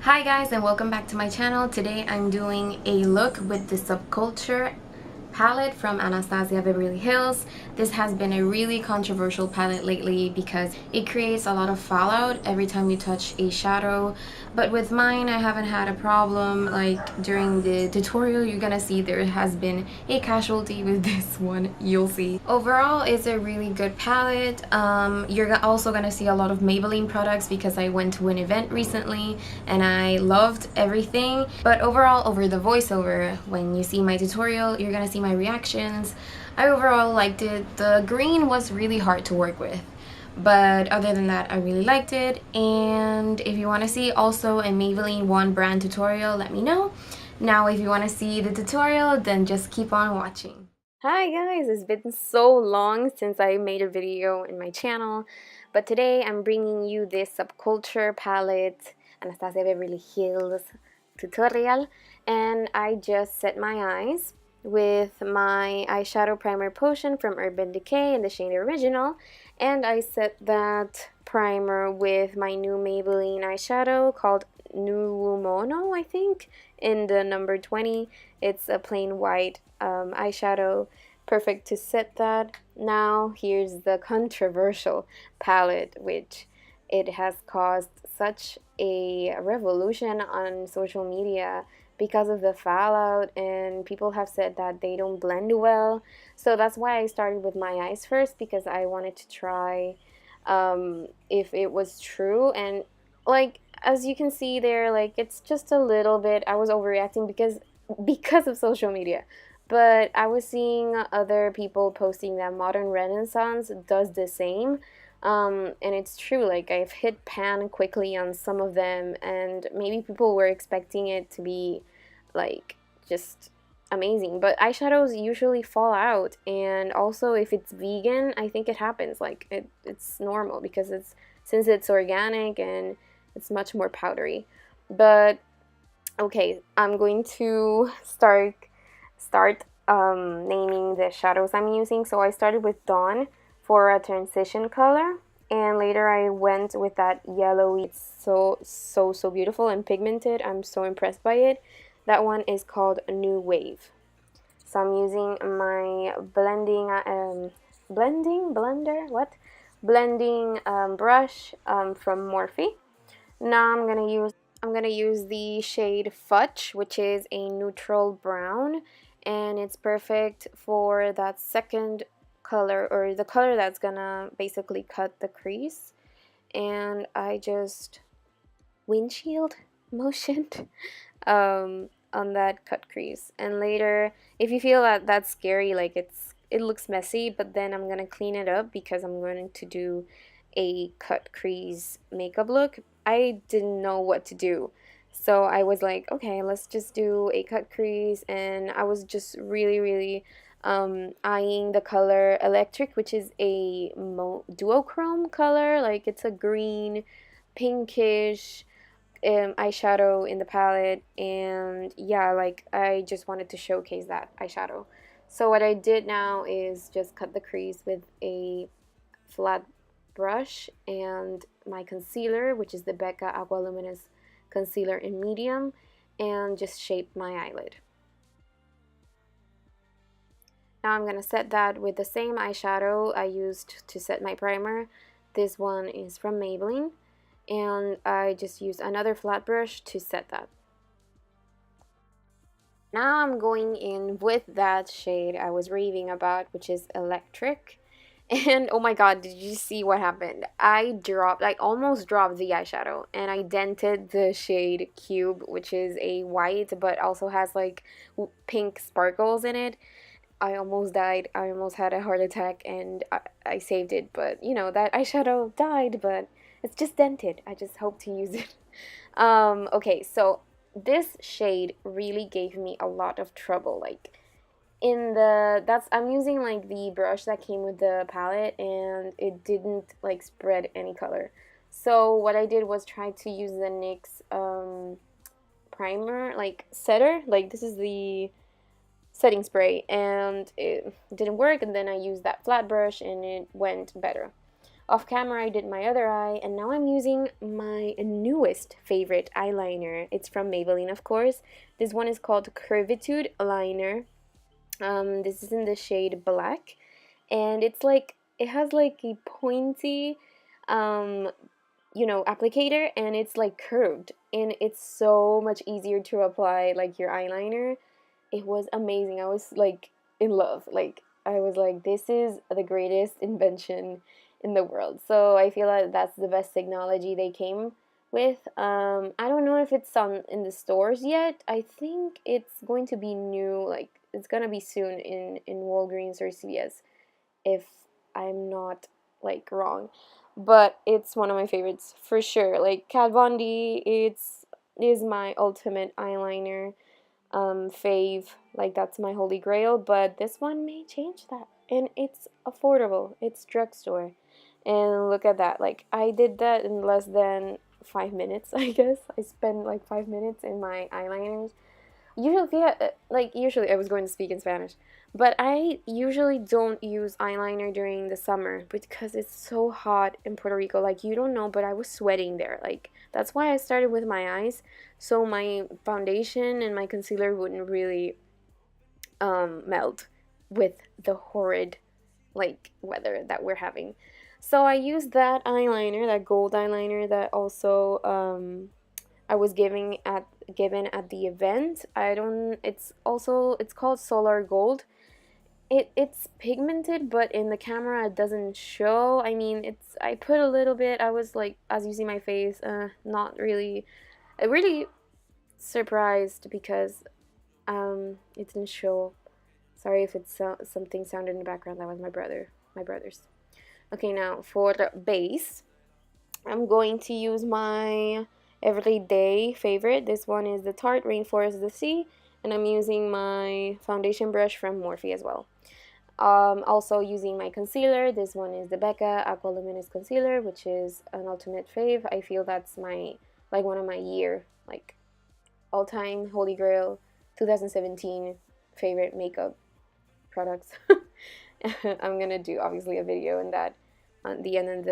Hi guys, and welcome back to my channel. Today I'm doing a look with the Subculture palette from Anastasia Beverly Hills. This has been a really controversial palette lately because it creates a lot of fallout every time you touch a shadow, but with mine I haven't had a problem. Like during the tutorial you're gonna see there has been a casualty with this one, you'll see. Overall it's a really good palette. You're also gonna see a lot of Maybelline products because I went to an event recently and I loved everything, but overall over the voiceover when you see my tutorial you're gonna see my reactions. I overall liked it. The green was really hard to work with, but other than that I really liked it. And if you want to see also a Maybelline one brand tutorial, let me know. Now if you want to see the tutorial, then just keep on watching. Hi guys, it's been so long since I made a video in my channel, but today I'm bringing you this Subculture palette Anastasia Beverly Hills tutorial, and I just set my eyes with my eyeshadow primer potion from Urban Decay in the shade Original, and I set that primer with my new Maybelline eyeshadow called Nuomono, I think, in the number 20. It's a plain white eyeshadow, perfect to set that. Now here's the controversial palette, which it has caused such a revolution on social media because of the fallout, and people have said that they don't blend well. So that's why I started with my eyes first, because I wanted to try if it was true. And like as you can see there, like it's just a little bit, I was overreacting because of social media, but I was seeing other people posting that Modern Renaissance does the same. And it's true, like I've hit pan quickly on some of them, and maybe people were expecting it to be like just amazing, but eyeshadows usually fall out. And also if it's vegan, I think it happens, like it's normal because since it's organic and it's much more powdery. But okay, I'm going to start naming the shadows I'm using. So I started with Dawn for a transition color, and later I went with that yellowy. It's so beautiful and pigmented. I'm so impressed by it. That one is called New Wave. So I'm using my blending brush from Morphe. Now I'm gonna use the shade Fudge, which is a neutral brown, and it's perfect for that second color, or the color that's gonna basically cut the crease. And I just windshield motioned on that cut crease. And later, if you feel that that's scary, like it looks messy, but then I'm gonna clean it up because I'm going to do a cut crease makeup look. I didn't know what to do, so I was like, okay, let's just do a cut crease. And I was just really eyeing the color Electric, which is a duochrome color, like it's a green pinkish eyeshadow in the palette. And yeah, like I just wanted to showcase that eyeshadow. So what I did now is just cut the crease with a flat brush and my concealer, which is the Becca Aqua Luminous concealer in medium, and just shaped my eyelid. Now I'm gonna set that with the same eyeshadow I used to set my primer. This one is from Maybelline, and I just used another flat brush to set that. Now I'm going in with that shade I was raving about, which is Electric. And oh my god, did you see what happened? I almost dropped the eyeshadow, and I dented the shade Cube, which is a white but also has like pink sparkles in it. I almost died. I almost had a heart attack, and I saved it, but you know, that eyeshadow died, but it's just dented. I just hope to use it. Okay, so this shade really gave me a lot of trouble. Like I'm using like the brush that came with the palette, and it didn't like spread any color. So what I did was try to use the NYX primer, like setter, like this is the setting spray, and it didn't work. And then I used that flat brush and it went better. Off camera I did my other eye, and now I'm using my newest favorite eyeliner. It's from Maybelline, of course. This one is called Curvitude Liner. This is in the shade Black, and it's like, it has like a pointy applicator, and it's like curved, and it's so much easier to apply like your eyeliner. It was amazing. I was like in love. Like, I was like, this is the greatest invention in the world. So I feel like that's the best technology they came with. I don't know if it's on in the stores yet. I think it's going to be new, like it's gonna be soon in Walgreens or CVS, if I'm not like wrong. But it's one of my favorites for sure. Like Kat Von D, is my ultimate eyeliner fave. Like, that's my holy grail. But this one may change that, and it's affordable. It's drugstore, and look at that. Like, I did that in less than 5 minutes. I guess I spent like 5 minutes in my eyeliners. Usually, yeah, usually I was going to speak in Spanish, but I usually don't use eyeliner during the summer because it's so hot in Puerto Rico. Like, you don't know, but I was sweating there. Like, that's why I started with my eyes, so my foundation and my concealer wouldn't really melt with the horrid like weather that we're having. So I used that eyeliner, that gold eyeliner that also I was given at the event. I don't. It's called Solar Gold. It's pigmented, but in the camera it doesn't show. I mean, I put a little bit. I was like, as you see my face, not really. Really surprised because it didn't show. Sorry if it's something sounded in the background. That was my brother. My brothers. Okay, now for the base, I'm going to use my everyday favorite. This one is the Tarte Rainforest the Sea, and I'm using my foundation brush from Morphe as well. Also using my concealer. This one is the Becca Aqua Luminous Concealer, which is an ultimate fave. I feel that's my, like, one of my all-time holy grail 2017 favorite makeup products. I'm gonna do obviously a video in that at the end of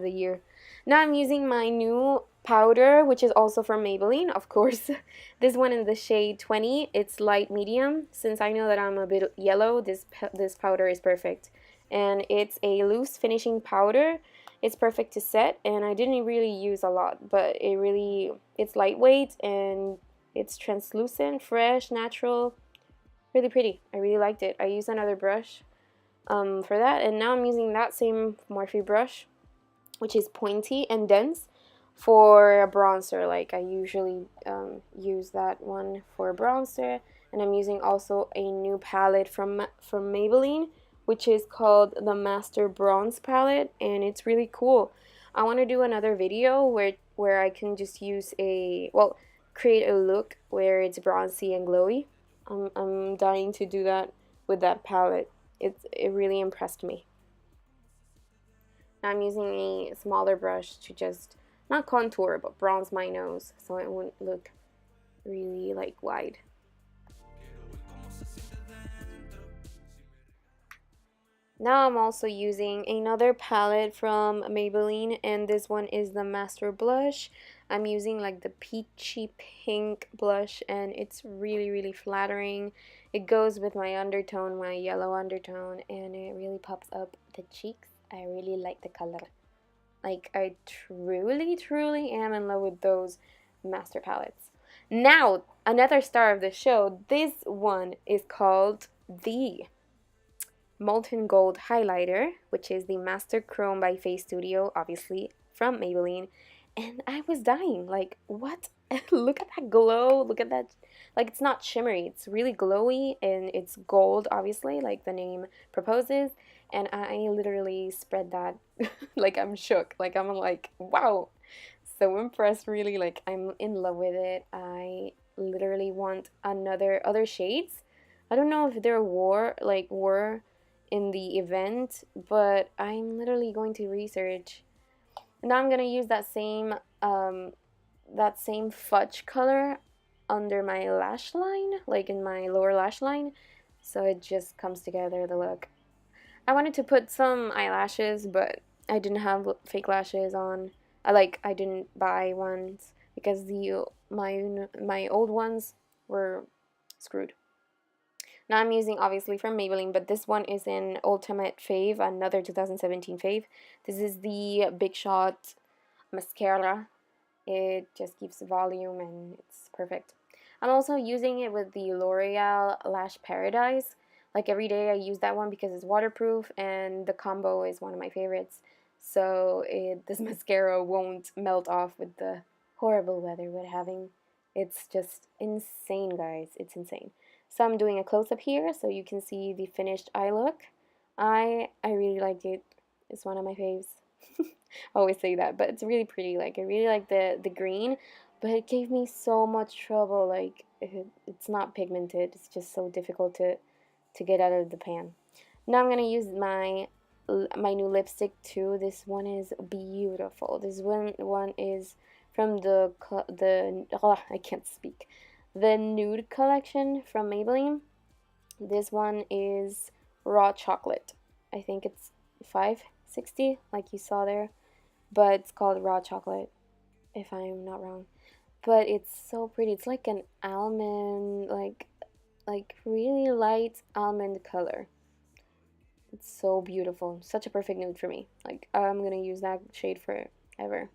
the year. Now I'm using my new powder, which is also from Maybelline, of course. This one in the shade 20. It's light medium. Since I know that I'm a bit yellow, this powder is perfect. And it's a loose finishing powder. It's perfect to set, and I didn't really use a lot, but it's lightweight and it's translucent, fresh, natural. Really pretty. I really liked it. I used another brush for that, and now I'm using that same Morphe brush, which is pointy and dense, for a bronzer. Like, I usually use that one for a bronzer, and I'm using also a new palette from Maybelline, which is called the Master Bronze Palette, and it's really cool. I want to do another video where I can just create a look where it's bronzy and glowy. I'm dying to do that with that palette. It really impressed me. Now I'm using a smaller brush to just not contour but bronze my nose so it wouldn't look really like wide. Now I'm also using another palette from Maybelline, and this one is the Master Blush. I'm using like the peachy pink blush, and it's really flattering. It goes with my undertone, my yellow undertone, and it really pops up the cheeks. I really like the color. Like, I truly am in love with those Master palettes. Now, another star of the show. This one is called the Molten Gold Highlighter, which is the Master Chrome by Face Studio, obviously from Maybelline. And I was dying. Like, what? Look at that glow. Look at that. Like, it's not shimmery. It's really glowy, and it's gold, obviously, like the name proposes. And I literally spread that. Like, I'm shook. Like, I'm like, wow. So impressed, really. Like, I'm in love with it. I literally want other shades. I don't know if there were in the event, but I'm literally going to research. Now I'm gonna use that same fudge color under my lash line, like in my lower lash line, so it just comes together, the look. I wanted to put some eyelashes, but I didn't have fake lashes on. I didn't buy ones because my old ones were screwed. Now I'm using obviously from Maybelline, but this one is in Ultimate Fave, another 2017 fave. This is the Big Shot mascara. It just gives volume and it's perfect. I'm also using it with the L'Oreal Lash Paradise. Like every day I use that one because it's waterproof and the combo is one of my favorites. So this mascara won't melt off with the horrible weather we're having. It's just insane, guys. It's insane. So I'm doing a close-up here so you can see the finished eye look. I really like it. It's one of my faves. I always say that, but it's really pretty. Like I really like the green, but it gave me so much trouble. Like it's not pigmented. It's just so difficult to get out of the pan. Now I'm gonna use my new lipstick too. This one is beautiful. This one is from the I can't speak. The nude collection from Maybelline. This one is raw chocolate. I think it's $5.60, like you saw there, but it's called raw chocolate, if I'm not wrong. But it's so pretty. It's like an almond, like really light almond color. It's so beautiful. Such a perfect nude for me. Like I'm gonna use that shade forever.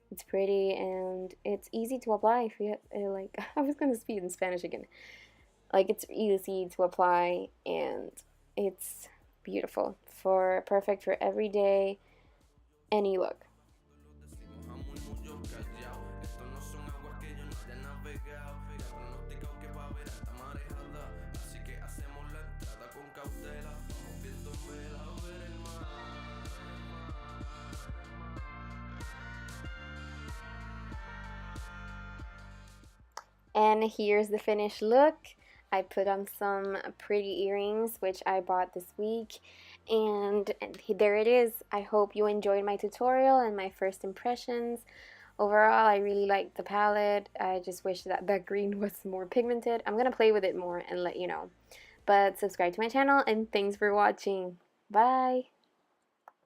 It's pretty and it's easy to apply. If you like, I was gonna speak in Spanish again. Like it's easy to apply and it's beautiful, perfect for every day, any look. And here's the finished look. I put on some pretty earrings, which I bought this week. And there it is. I hope you enjoyed my tutorial and my first impressions. Overall, I really like the palette. I just wish that the green was more pigmented. I'm going to play with it more and let you know. But subscribe to my channel and thanks for watching. Bye!